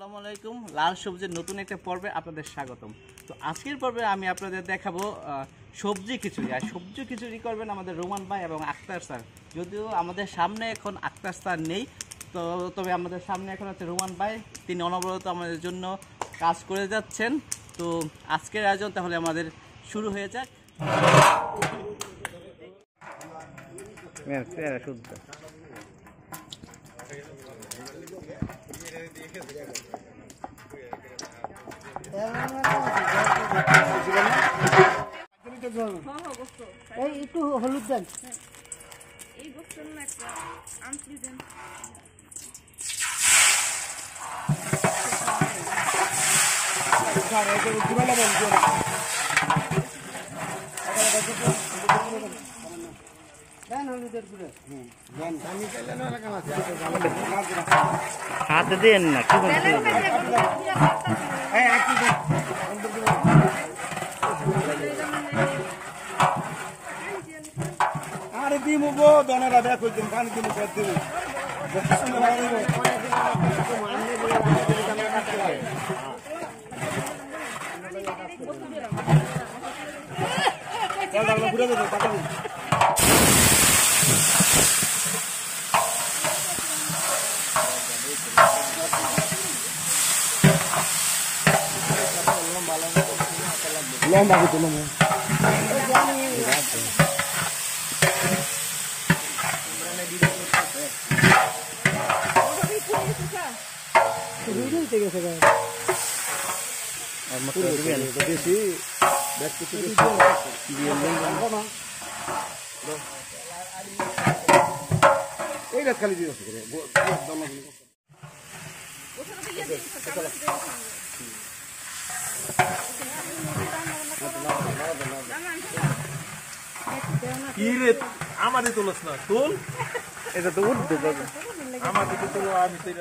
আসসালামু আলাইকুম। লাল সবজির নতুন একটা পর্বে আপনাদের স্বাগতম। তো আজকের পর্বে আমি আপনাদের দেখাবো সবজি খিচুড়ি। আর সবজি খিচুড়ি করবেন আমাদের রোমান ভাই এবং আক্তার স্যার। যদিও আমাদের সামনে এখন আক্তার স্যার নেই, তো তবে আমাদের সামনে এখন আছে রোমান ভাই। তিনি অনবরত আমাদের জন্য কাজ করে যাচ্ছেন। তো আজকের আয়োজন তাহলে আমাদের শুরু হয়ে যাক। শুদ্ধ একটু হলুদ দেন। হাতে দেন না কি আরে দিমু গো দনেরা দেখো দিন পানি দিমু সব দিমু চল দাও পুরো দাও কাটা দিন লম্বা কিছু লম্বা এইটা খালি দিয়ে কি রে আমারই তোলস না তোল এটা তো উঠবে আমার দিকে তোলো আমি তো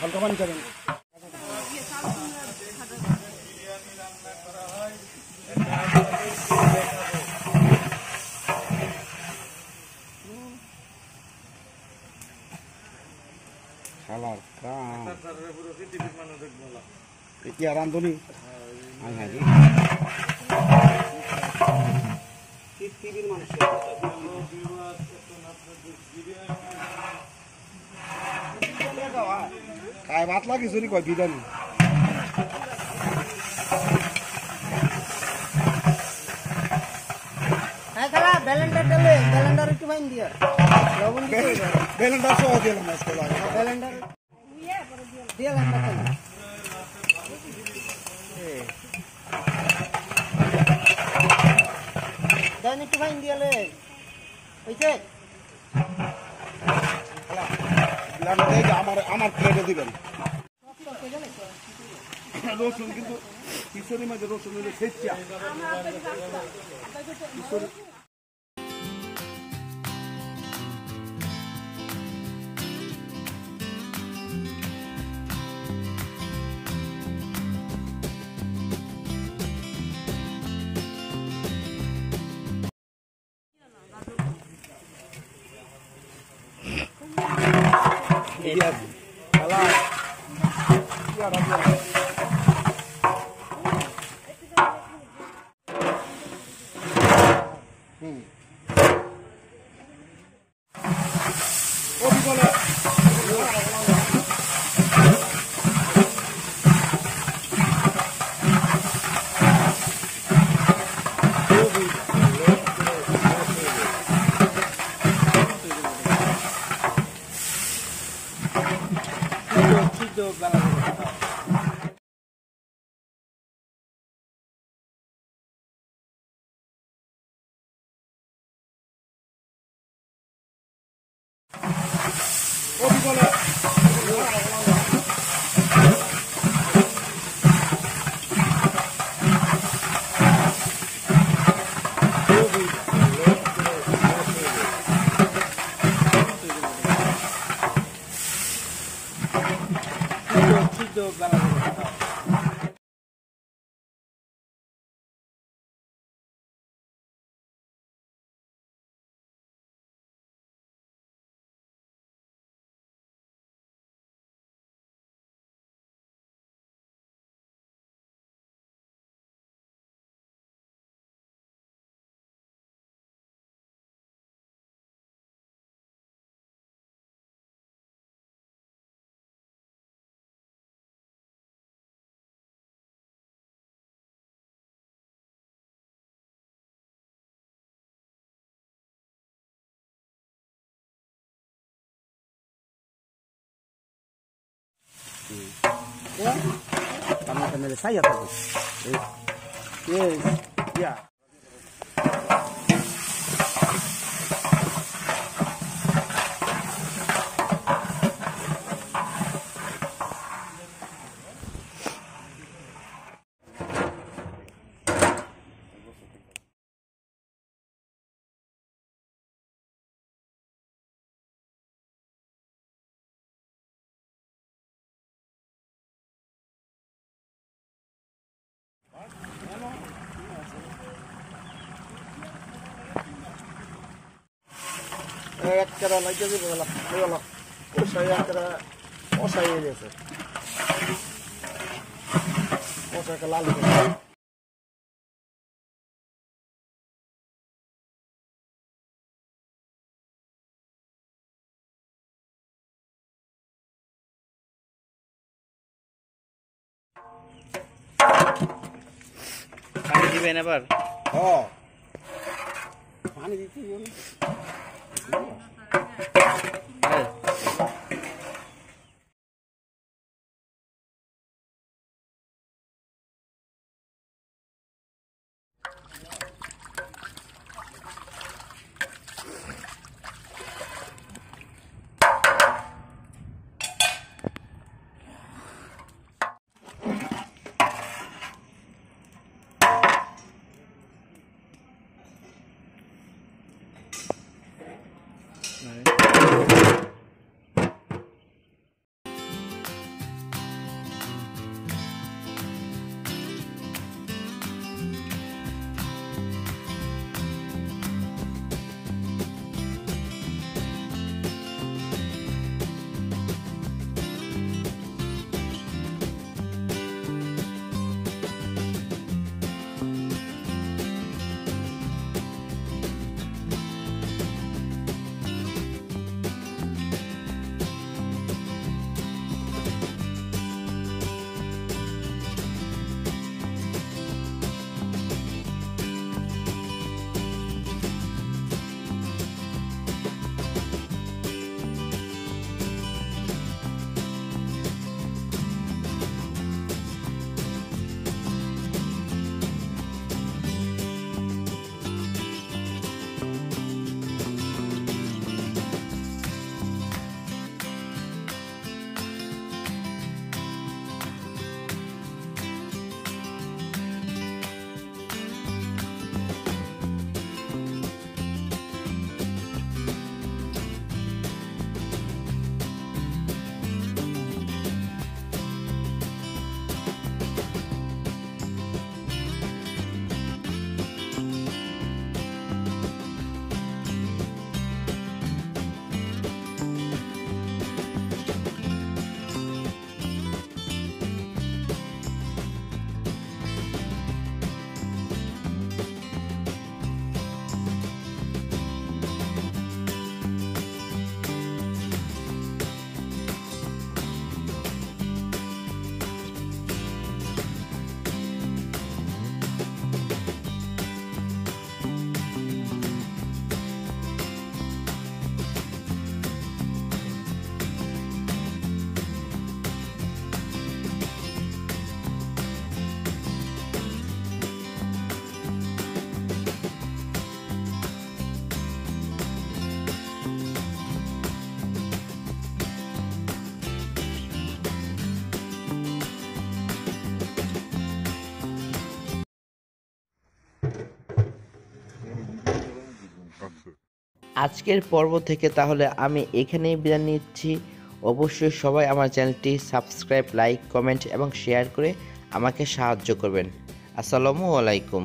হালকা পানি চাবেন রান্ধনি খায় ভাত লাগে চুরি কয় বিরিয়ানি ব্যালেন্ডার একটু ফাইন দিয়া ব্যালেন্ডার সহ দিলাম ব্যালেন্ডার দেন একটু ফাইন দিয়ালে হইছে আমার প্লেটে দিবেন রসুন কিন্তু খিচুড়ি মাঝে রসুন হলে খেচ্ছা Kamu saya tahu. Yes, ya. Kira lagi sih bolak. Saya kira saya ini sih. Saya kelalu. পানি দিবেন এবার? হ্যাঁ পানি দিতে আজকের পর্ব থেকে তাহলে আমি এখানেই বিদায় নিচ্ছি। অবশ্যই সবাই আমার চ্যানেলটি সাবস্ক্রাইব, লাইক, কমেন্ট এবং শেয়ার করে আমাকে সাহায্য করবেন। আসসালামু আলাইকুম।